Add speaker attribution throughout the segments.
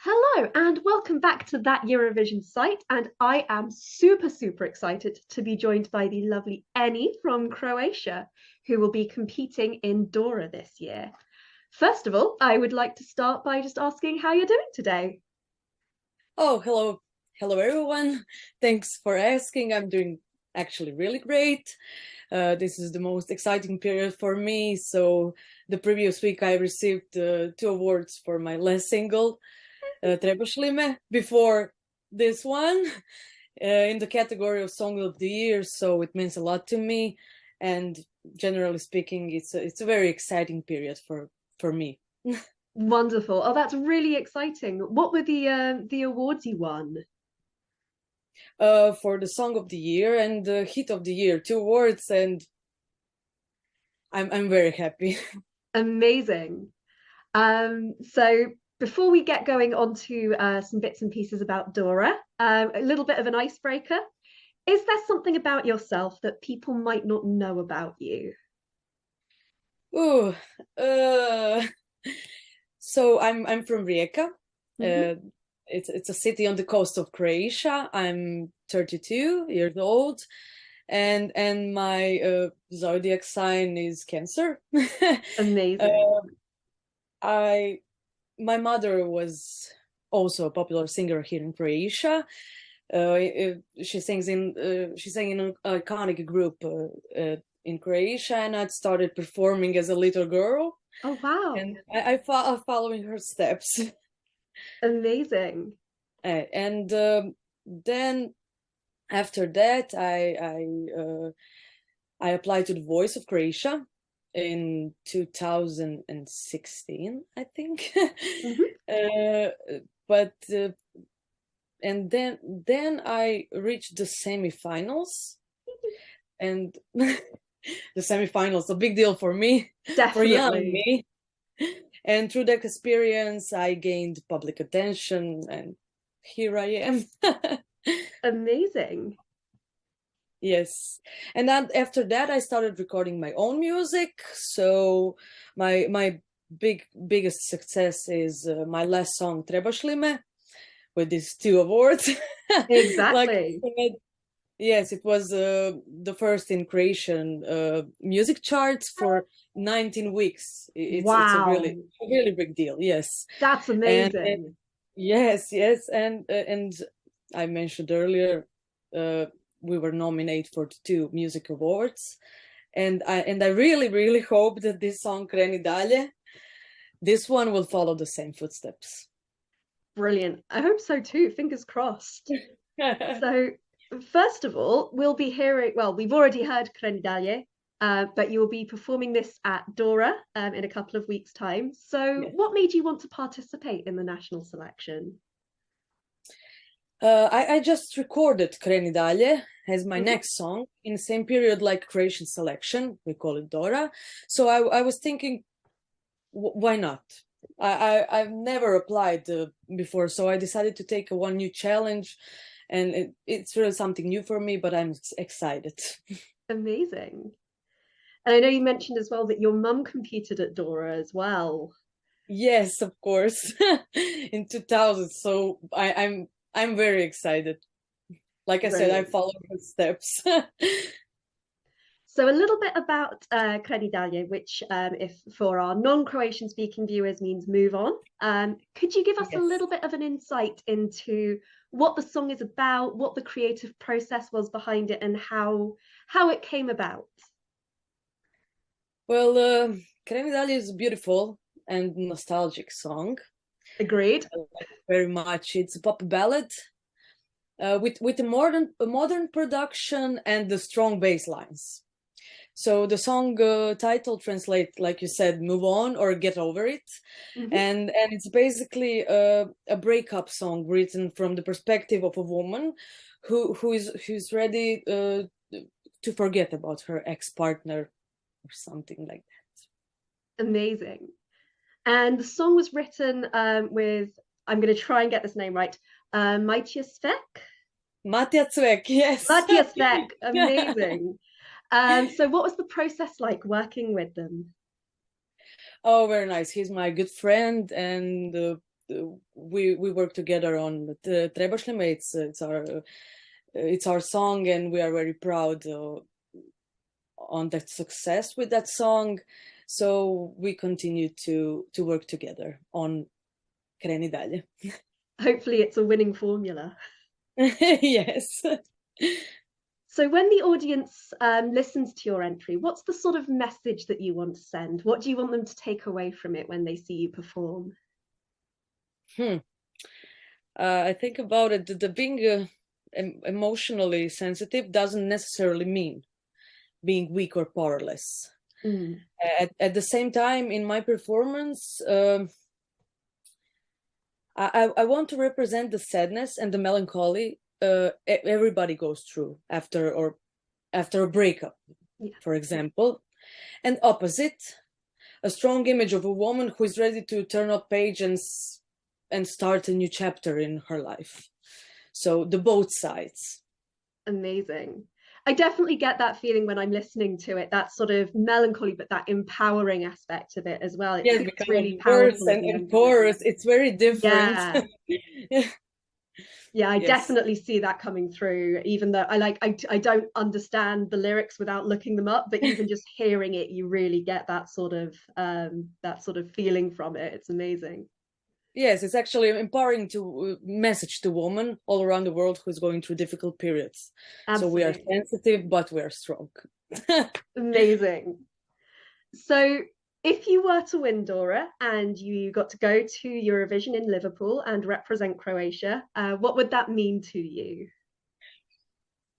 Speaker 1: Hello and welcome back to That Eurovision site. And I am super excited to be joined by the lovely Eni from Croatia, who will be competing in Dora this year. First of all, I would like to start by just asking how you're doing today.
Speaker 2: Oh, hello. Hello, everyone. Thanks for asking. I'm doing actually really great. This is the most exciting period for me. So the previous week I received two awards for my last single, Trebašlime, before this one in the category of Song of the Year. So it means a lot to me. And generally speaking, it's a very exciting period for me.
Speaker 1: Wonderful. Oh, that's really exciting. What were the awards you won?
Speaker 2: For the Song of the Year and the Hit of the Year, two awards, and I'm very happy.
Speaker 1: Amazing. So before we get going on to some bits and pieces about Dora, a little bit of an icebreaker. Is there something about yourself that people might not know about you?
Speaker 2: Ooh, uh, so I'm from Rijeka.
Speaker 1: Mhm.
Speaker 2: It's a city on the coast of Croatia. I'm 32 years old, and my zodiac sign is Cancer.
Speaker 1: Amazing.
Speaker 2: uh, I My mother was also a popular singer here in Croatia. She sang in an iconic group in Croatia, and I started performing as a little girl,
Speaker 1: Oh, wow.
Speaker 2: and I'm following her steps.
Speaker 1: Amazing.
Speaker 2: And then after that, I applied to the Voice of Croatia in 2016, I think.
Speaker 1: Mhm.
Speaker 2: uh, but and then I reached the semifinals, and the semifinals a big deal for me, for young
Speaker 1: Definitely.
Speaker 2: me. And through that experience, I gained public attention, and here I am.
Speaker 1: Amazing.
Speaker 2: Yes. And then after that, I started recording my own music. So my biggest success is my last song Trebašlime with these two awards. Like
Speaker 1: Exactly.
Speaker 2: I said, yes, it was the first in Croatian music charts for 19 weeks. It's
Speaker 1: Wow.
Speaker 2: a really big deal. Yes.
Speaker 1: That's
Speaker 2: And
Speaker 1: amazing.
Speaker 2: yes, and I mentioned earlier, uh, we were nominated for the two music awards, and I really hope that this song Kreni Dalje, this one will follow the same footsteps.
Speaker 1: Brilliant. I hope so too. Fingers crossed. So, first of all, we'll be hearing, well, we've already heard Kreni Dalje, but you will be performing this at Dora in a couple of weeks' time. So,
Speaker 2: Yes.
Speaker 1: what made you want to participate in the national selection?
Speaker 2: I just recorded Kreni Dalje as my
Speaker 1: Mhm.
Speaker 2: next song in the same period like Croatian selection. We call it Dora. So I was thinking, why not? I've never applied before, so I decided to take a one new challenge, and it's really something new for me. But I'm excited.
Speaker 1: Amazing. And I know you mentioned as well that your mum competed at Dora as well.
Speaker 2: Yes, of course, in 2000. So I'm very excited. Like I said, I
Speaker 1: Brilliant.
Speaker 2: follow her steps.
Speaker 1: So a little bit about Kreni Dalje, which, if for our non-Croatian speaking viewers means move on. Could you give us a
Speaker 2: Yes.
Speaker 1: little bit of an insight into what the song is about, what the creative process was behind it, and how it came about?
Speaker 2: Well, Kreni Dalje is a beautiful and nostalgic song.
Speaker 1: Agreed.
Speaker 2: I like it very much. It's a pop ballad with a modern production and the strong bass lines. So the song title translates, like you said, "Move On" or "Get Over It,"
Speaker 1: Mhm.
Speaker 2: and it's basically a breakup song written from the perspective of a woman who's ready to forget about her ex-partner or something like
Speaker 1: Amazing. And the song was written with, I'm going to try and get this name right, Matthias Svek.
Speaker 2: that. Matja Cvek, yes.
Speaker 1: Matthias Svek. Amazing. So what was the process like working with them?
Speaker 2: Oh, very nice. He's my good friend, and we work together on the Trebaš li me. It's our song, and we are very proud on that success with that song. So we continue to work together on Kreni, Dalje.
Speaker 1: Hopefully it's a winning formula.
Speaker 2: Yes.
Speaker 1: So when the audience listens to your entry, what's the sort of message that you want to send? What do you want them to take away from it when they see you perform?
Speaker 2: I think about it, the being emotionally sensitive doesn't necessarily mean being weak or powerless. At the same time, in my performance, I want to represent the sadness and the melancholy everybody goes through after a breakup, for example. And opposite, a strong image of a woman who is ready to turn up page and start a new chapter in her life. So the both sides.
Speaker 1: Amazing. I definitely get that feeling when I'm listening to it, that sort of melancholy, but that empowering aspect of it as well.
Speaker 2: Yes,
Speaker 1: it's
Speaker 2: because
Speaker 1: really
Speaker 2: words
Speaker 1: powerful.
Speaker 2: and chorus, it's very different.
Speaker 1: Yeah, I definitely see that coming through, even though I don't understand the lyrics without looking them up, but even just hearing it, you really get that sort of feeling from it. It's amazing.
Speaker 2: Yes, it's actually empowering to message to women all around the world who's going through difficult periods.
Speaker 1: Absolutely.
Speaker 2: So we are sensitive, but we are strong.
Speaker 1: Amazing. So if you were to win, Dora, and you got to go to Eurovision in Liverpool and represent Croatia, what would that mean to you?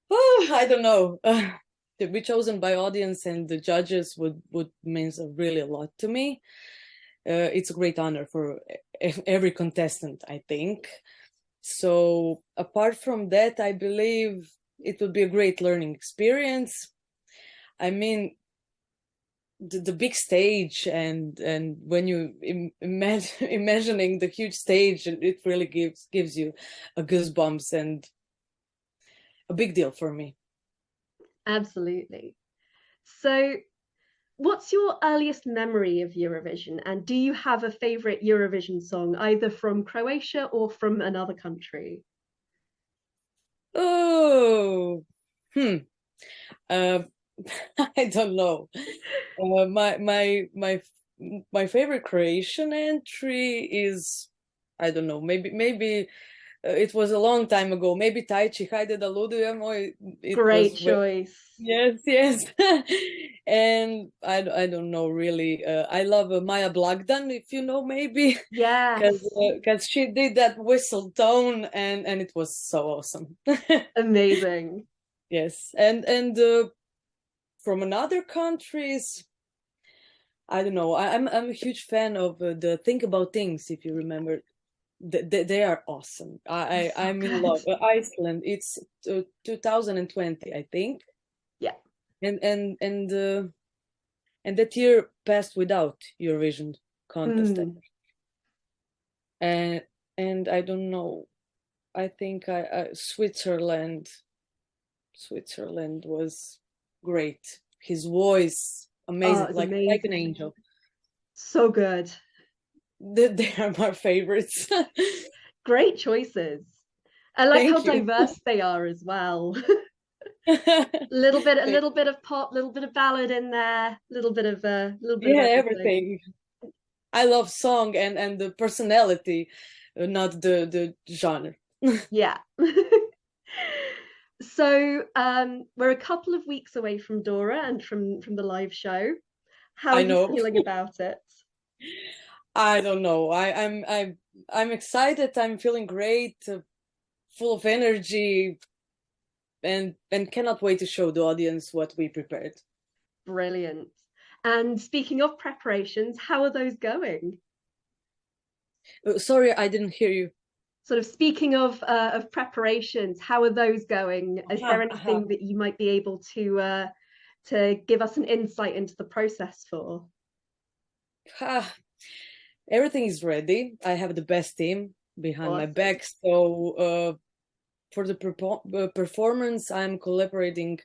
Speaker 2: Oh, I don't know. To be chosen by audience and the judges would means really a lot to me. It's a great honor for every contestant, I think. So apart from that, I believe it would be a great learning experience. I mean, the big stage and when you imagining the huge stage, it really gives you a goosebumps and a big deal for me.
Speaker 1: Absolutely. So what's your earliest memory of Eurovision, and do you have a favorite Eurovision song, either from Croatia or from another country?
Speaker 2: Oh, I don't know. My favorite Croatian entry is, I don't know, maybe it was a long time ago. Maybe Tajči, Hajde da ludujemo.
Speaker 1: Great choice.
Speaker 2: Yes. And I don't know really. I love Maja Blagdan, if you know, maybe.
Speaker 1: Yes.
Speaker 2: Because she did that whistle tone and it was so awesome.
Speaker 1: Amazing.
Speaker 2: Yes, and from another countries, I don't know. I'm a huge fan of the Think About Things. If you remember, they are awesome. I'm in love. Iceland. It's 2020, I think.
Speaker 1: Yeah.
Speaker 2: And that year passed without Eurovision contest. And I don't know. I think Switzerland was great. His voice, amazing, like an angel.
Speaker 1: So good.
Speaker 2: They are my favorites.
Speaker 1: Great choices. I like how diverse they are as well. a little bit of pop, little bit of ballad in there, little bit of
Speaker 2: everything. I love song and the personality, not the genre.
Speaker 1: Yeah. So we're a couple of weeks away from Dora and from the live show. How are you feeling about it?
Speaker 2: I don't know. I'm excited. I'm feeling great, full of energy, and cannot wait to show the audience what we prepared.
Speaker 1: Brilliant. And speaking of preparations, how are those going?
Speaker 2: Sorry, I didn't hear you.
Speaker 1: Sort of speaking of preparations, how are those going? Is there anything that you might be able to give us an insight into the process for?
Speaker 2: Everything is ready. I have the best team behind my back. So for the performance, I'm collaborating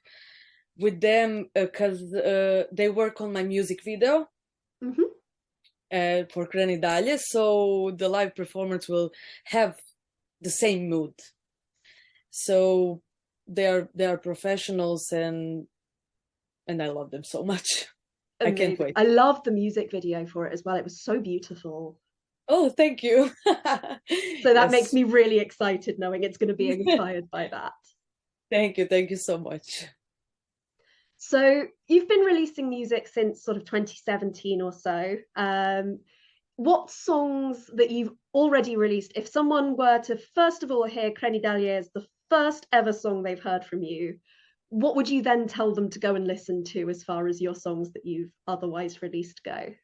Speaker 2: with them because they work on my music video. for Kreni Dalje, so the live performance will have the same mood. So they are professionals, and I love them so much. I can't
Speaker 1: Amazing.
Speaker 2: wait.
Speaker 1: I love the music video for it as well. It was so beautiful.
Speaker 2: Oh, thank you.
Speaker 1: So that makes
Speaker 2: Yes.
Speaker 1: me really excited knowing it's going to be inspired by that.
Speaker 2: Thank you. Thank you so much.
Speaker 1: So you've been releasing music since sort of 2017 or so. What songs that you've already released, if someone were to first of all hear Kreni Dalje as the first ever song they've heard from you, what would you then tell them to go and listen to as far as your songs that you've otherwise released go?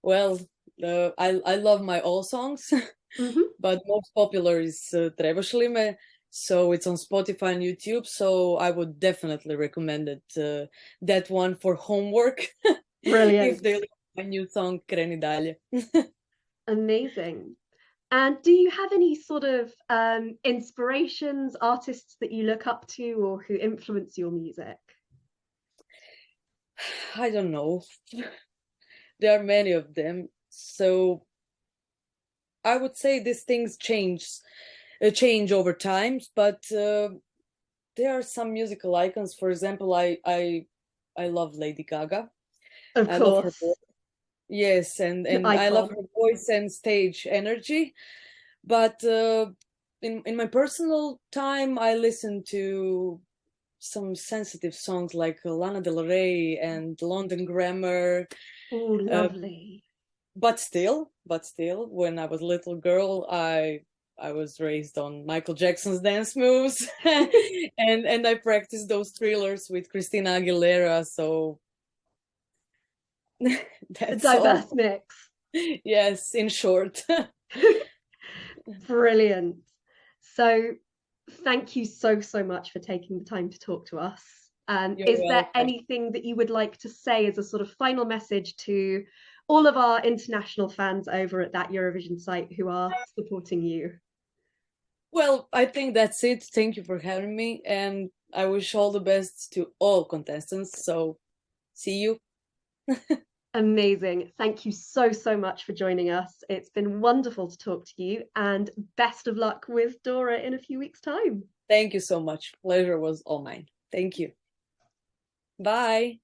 Speaker 2: Well, I love my all songs,
Speaker 1: Mm-hmm.
Speaker 2: but most popular is Trebaš li me. So it's on Spotify and YouTube. So I would definitely recommend it, that one for homework if
Speaker 1: Brilliant.
Speaker 2: they like my new song Kreni Dalje.
Speaker 1: Amazing. And do you have any sort of inspirations, artists that you look up to or who influence your music?
Speaker 2: I don't know. There are many of them. So I would say these things change over time, but there are some musical icons. For example, I love Lady Gaga.
Speaker 1: Of
Speaker 2: I love her
Speaker 1: course,
Speaker 2: voice. Yes,
Speaker 1: an
Speaker 2: and I love
Speaker 1: icon.
Speaker 2: her voice and stage energy. But in my personal time, I listen to some sensitive songs like Lana Del Rey and London Grammar.
Speaker 1: Oh,
Speaker 2: Uh,
Speaker 1: lovely.
Speaker 2: but still, when I was a little girl, I was raised on Michael Jackson's dance moves, and I practiced those thrillers with Christina Aguilera. So
Speaker 1: A
Speaker 2: that's all.
Speaker 1: diverse mix.
Speaker 2: Yes, in short.
Speaker 1: Brilliant. So, thank you so much for taking the time to talk to us. And
Speaker 2: You're
Speaker 1: is there
Speaker 2: welcome.
Speaker 1: anything that you would like to say as a sort of final message to all of our international fans over at that Eurovision site who are supporting you?
Speaker 2: Well, I think that's it. Thank you for having me, and I wish all the best to all contestants. So, see you.
Speaker 1: Amazing. Thank you so much for joining us. It's been wonderful to talk to you, and best of luck with Dora in a few weeks' time.
Speaker 2: Thank you so much. Pleasure was all mine. Thank you. Bye.